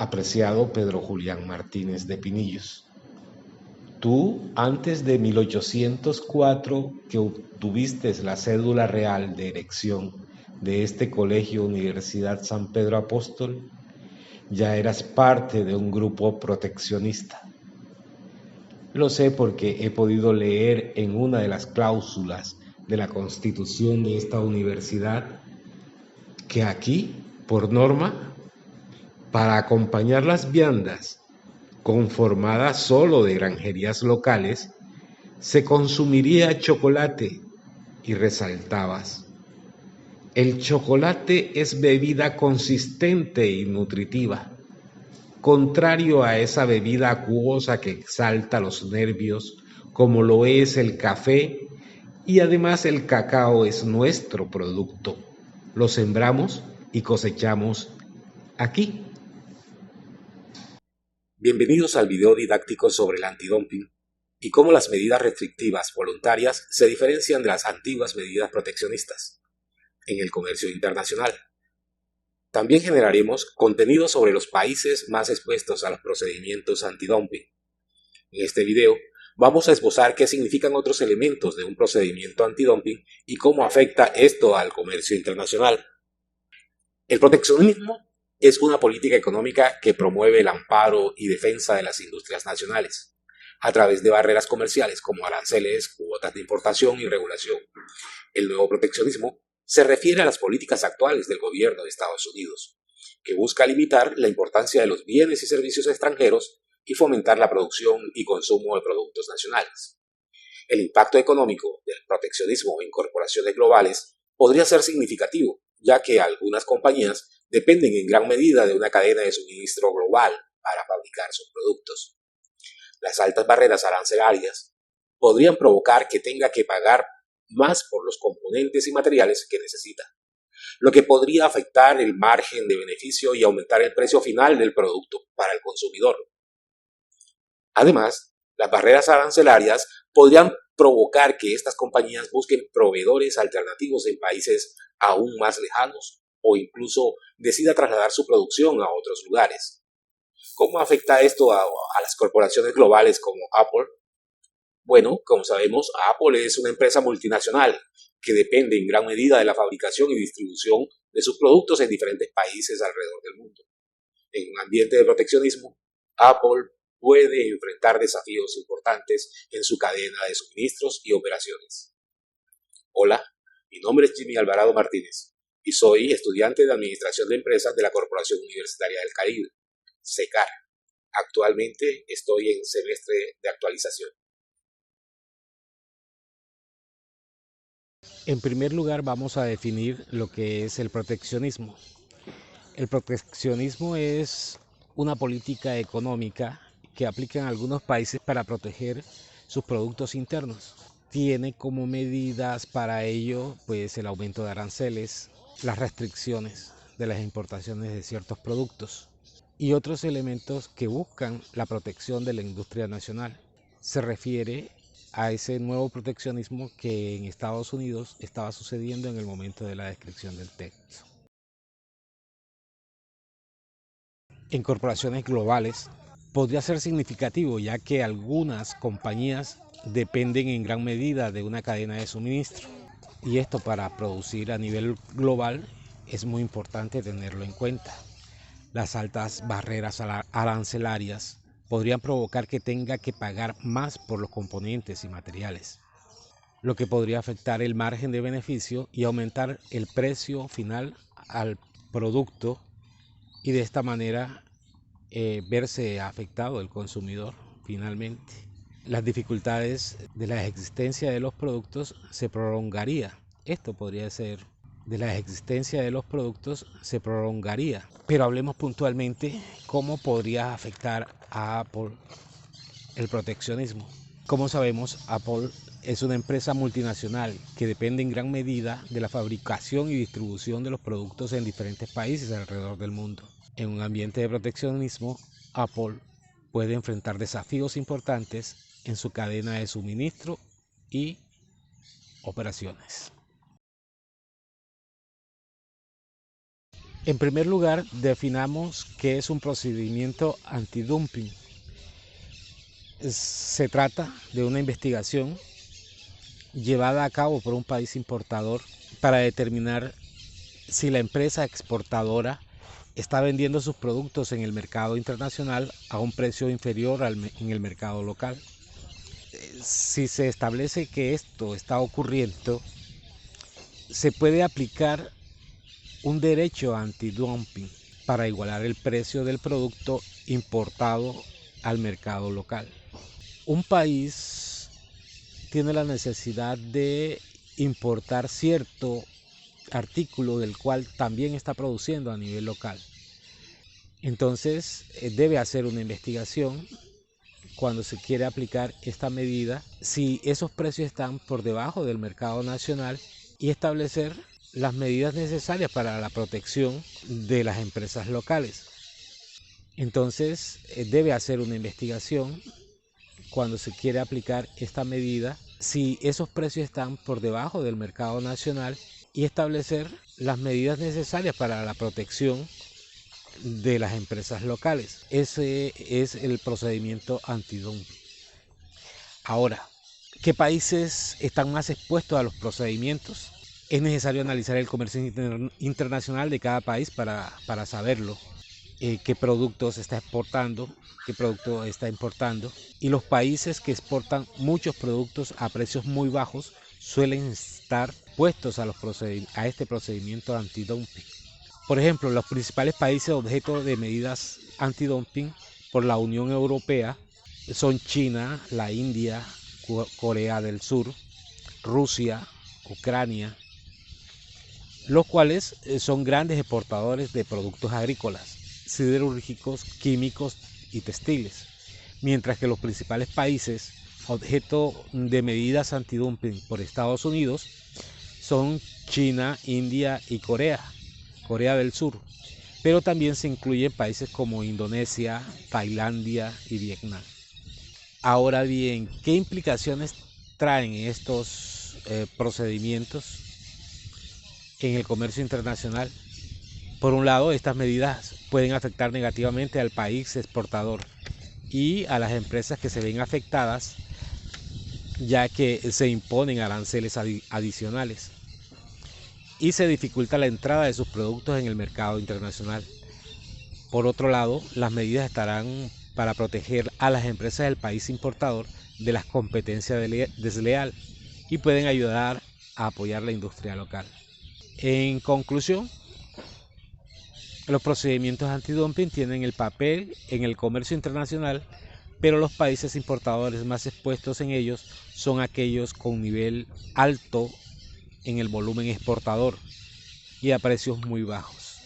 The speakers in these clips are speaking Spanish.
Apreciado Pedro Julián Martínez de Pinillos. Tú, antes de 1804, que obtuviste la cédula real de elección de este colegio Universidad San Pedro Apóstol, ya eras parte de un grupo proteccionista. Lo sé porque he podido leer en una de las cláusulas de la constitución de esta universidad que aquí, por norma, para acompañar las viandas, conformadas solo de granjerías locales, se consumiría chocolate, y resaltabas: el chocolate es bebida consistente y nutritiva, contrario a esa bebida acuosa que exalta los nervios, como lo es el café, y además el cacao es nuestro producto. Lo sembramos y cosechamos aquí. Bienvenidos al video didáctico sobre el antidumping y cómo las medidas restrictivas voluntarias se diferencian de las antiguas medidas proteccionistas en el comercio internacional. También generaremos contenido sobre los países más expuestos a los procedimientos antidumping. En este video vamos a esbozar qué significan otros elementos de un procedimiento antidumping y cómo afecta esto al comercio internacional. El proteccionismo es una política económica que promueve el amparo y defensa de las industrias nacionales a través de barreras comerciales como aranceles, cuotas de importación y regulación. El nuevo proteccionismo se refiere a las políticas actuales del gobierno de Estados Unidos, que busca limitar la importancia de los bienes y servicios extranjeros y fomentar la producción y consumo de productos nacionales. El impacto económico del proteccionismo en corporaciones globales podría ser significativo, ya que algunas compañías dependen en gran medida de una cadena de suministro global para fabricar sus productos. Las altas barreras arancelarias podrían provocar que tenga que pagar más por los componentes y materiales que necesita, lo que podría afectar el margen de beneficio y aumentar el precio final del producto para el consumidor. Además, las barreras arancelarias podrían provocar que estas compañías busquen proveedores alternativos en países aún más lejanos o incluso decida trasladar su producción a otros lugares. ¿Cómo afecta esto a las corporaciones globales como Apple? Bueno, como sabemos, Apple es una empresa multinacional que depende en gran medida de la fabricación y distribución de sus productos en diferentes países alrededor del mundo. En un ambiente de proteccionismo, Apple puede enfrentar desafíos importantes en su cadena de suministros y operaciones. Hola, mi nombre es Jimmy Alvarado Martínez y soy estudiante de Administración de Empresas de la Corporación Universitaria del Caribe, CECAR. Actualmente estoy en semestre de actualización. En primer lugar, vamos a definir lo que es el proteccionismo. El proteccionismo es una política económica que aplican algunos países para proteger sus productos internos. Tiene como medidas para ello pues el aumento de aranceles, las restricciones de las importaciones de ciertos productos y otros elementos que buscan la protección de la industria nacional. Se refiere a ese nuevo proteccionismo que en Estados Unidos estaba sucediendo en el momento de la descripción del texto. En corporaciones globales podría ser significativo, ya que algunas compañías dependen en gran medida de una cadena de suministro, y esto para producir a nivel global es muy importante tenerlo en cuenta. Las altas barreras arancelarias podrían provocar que tenga que pagar más por los componentes y materiales, lo que podría afectar el margen de beneficio y aumentar el precio final al producto, y de esta manera verse afectado el consumidor finalmente. Las dificultades de la existencia de los productos se prolongaría. Esto podría ser de la existencia de los productos se prolongaría. Pero hablemos puntualmente cómo podría afectar a Apple el proteccionismo. Como sabemos, Apple es una empresa multinacional que depende en gran medida de la fabricación y distribución de los productos en diferentes países alrededor del mundo. En un ambiente de proteccionismo, Apple puede enfrentar desafíos importantes en su cadena de suministro y operaciones. En primer lugar, definamos qué es un procedimiento antidumping. Se trata de una investigación llevada a cabo por un país importador para determinar si la empresa exportadora está vendiendo sus productos en el mercado internacional a un precio inferior en el mercado local. Si se establece que esto está ocurriendo, se puede aplicar un derecho antidumping para igualar el precio del producto importado al mercado local. Un país tiene la necesidad de importar cierto artículo del cual también está produciendo a nivel local. Entonces debe hacer una investigación cuando se quiere aplicar esta medida, si esos precios están por debajo del mercado nacional, y establecer las medidas necesarias para la protección de las empresas locales. Entonces debe hacer una investigación cuando se quiere aplicar esta medida, si esos precios están por debajo del mercado nacional, y establecer las medidas necesarias para la protección de las empresas locales. Ese es el procedimiento antidumping. Ahora, ¿qué países están más expuestos a los procedimientos? Es necesario analizar el comercio internacional de cada país para saberlo. Qué productos está exportando, qué producto está importando. Y los países que exportan muchos productos a precios muy bajos suelen estar puestos a este procedimiento antidumping. Por ejemplo, los principales países objeto de medidas antidumping por la Unión Europea son China, la India, Corea del Sur, Rusia, Ucrania, los cuales son grandes exportadores de productos agrícolas, siderúrgicos, químicos y textiles, mientras que los principales países objeto de medidas antidumping por Estados Unidos son China, India y Corea del Sur, pero también se incluyen países como Indonesia, Tailandia y Vietnam. Ahora bien, ¿qué implicaciones traen estos procedimientos en el comercio internacional? Por un lado, estas medidas pueden afectar negativamente al país exportador y a las empresas que se ven afectadas, ya que se imponen aranceles adicionales y se dificulta la entrada de sus productos en el mercado internacional. Por otro lado, las medidas estarán para proteger a las empresas del país importador de la competencia desleal y pueden ayudar a apoyar la industria local. En conclusión, los procedimientos antidumping tienen el papel en el comercio internacional, pero los países importadores más expuestos en ellos son aquellos con nivel alto en el volumen exportador y a precios muy bajos.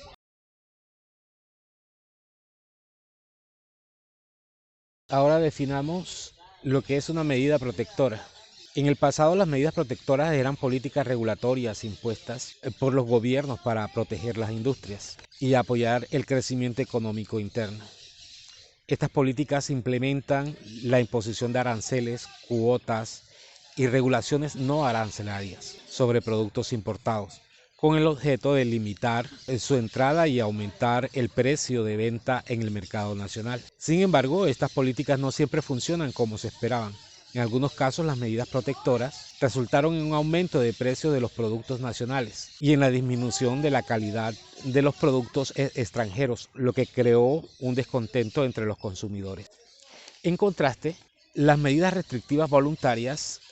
Ahora definamos lo que es una medida protectora. En el pasado las medidas protectoras eran políticas regulatorias impuestas por los gobiernos para proteger las industrias y apoyar el crecimiento económico interno. Estas políticas implementan la imposición de aranceles, cuotas y regulaciones no arancelarias sobre productos importados, con el objeto de limitar su entrada y aumentar el precio de venta en el mercado nacional. Sin embargo, estas políticas no siempre funcionan como se esperaban. En algunos casos, las medidas protectoras resultaron en un aumento de precios de los productos nacionales y en la disminución de la calidad de los productos extranjeros, lo que creó un descontento entre los consumidores. En contraste, las medidas restrictivas voluntarias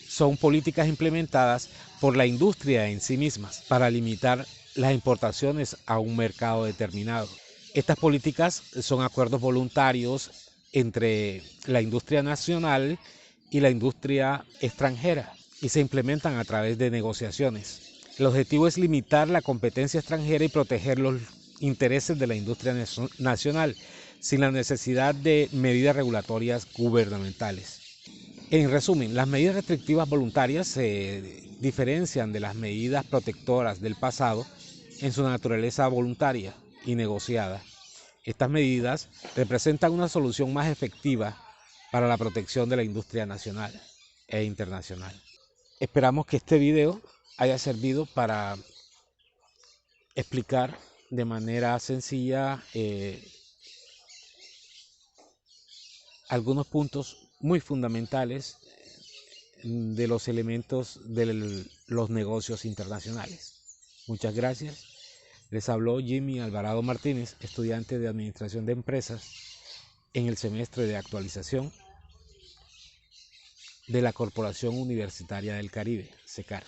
son políticas implementadas por la industria en sí mismas para limitar las importaciones a un mercado determinado. Estas políticas son acuerdos voluntarios entre la industria nacional y la industria extranjera y se implementan a través de negociaciones. El objetivo es limitar la competencia extranjera y proteger los intereses de la industria nacional sin la necesidad de medidas regulatorias gubernamentales. En resumen, las medidas restrictivas voluntarias se diferencian de las medidas protectoras del pasado en su naturaleza voluntaria y negociada. Estas medidas representan una solución más efectiva para la protección de la industria nacional e internacional. Esperamos que este video haya servido para explicar de manera sencilla algunos puntos muy fundamentales de los elementos de los negocios internacionales. Muchas gracias. Les habló Jimmy Alvarado Martínez, estudiante de Administración de Empresas en el semestre de actualización de la Corporación Universitaria del Caribe, SECAR.